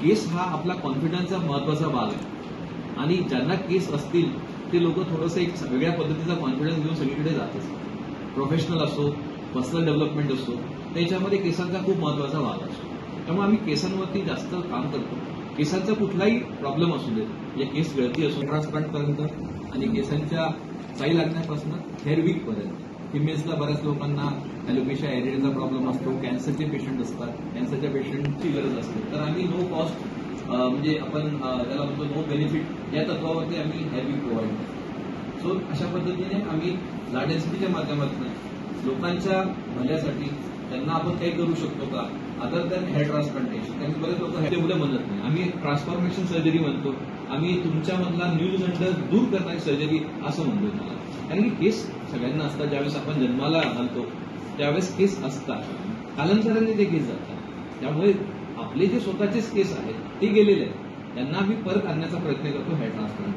केस हा आपला कॉन्फिडन्सचा महत्वाचा भाग आहे आणि ज्यांना केस असतील ते लोक थोडंसं एक वेगळ्या पद्धतीचा कॉन्फिडन्स घेऊन सगळीकडे जात असतात. प्रोफेशनल असो, पर्सनल डेव्हलपमेंट असो, त्याच्यामध्ये केसांचा खूप महत्वाचा भाग असतो. त्यामुळे आम्ही केसांवरती जास्त काम करतो. केसांचा कुठलाही प्रॉब्लेम असू दे, या केस गळती असो, ट्रान्सप्लांटपर्यंत आणि केसांच्या चाई लागण्यापासून हेअर वीक पर्यंत. फिमेल्सला बऱ्याच लोकांना ॲलोपेशिया एरियाचा प्रॉब्लेम असतो, कॅन्सरचे पेशंट असतात, कॅन्सरच्या पेशंटची गरज असते. तर आम्ही नो कॉस्ट म्हणजे आपण त्याला म्हणतो नो बेनिफिट या तत्वावरती आम्ही हेअर वीक प्रोव्हाइड करतो. सो अशा पद्धतीने आम्ही ला डेन्सिटीच्या माध्यमातून लोकांच्या भल्यासाठी त्यांना आपण काही करू शकतो का अदर दॅन हेअर ट्रान्सप्लांटेशन. कारण बरेच लोक हे एवढं म्हणत नाही. आम्ही ट्रान्सफॉर्मेशन सर्जरी म्हणतो, आम्ही तुमच्यामधला न्यूजगंड दूर करणारी सर्जरी असं म्हणतो त्याला. कारण की केस सगळ्यांना असतात. ज्यावेळेस आपण जन्माला घालतो त्यावेळेस केस असतात, कालांतराने ते केस जातात. त्यामुळे आपले जे स्वतःचेच केस आहेत ते गेलेले आहेत, त्यांना आम्ही परत आणण्याचा प्रयत्न करतो हेअर ट्रान्सप्लांट.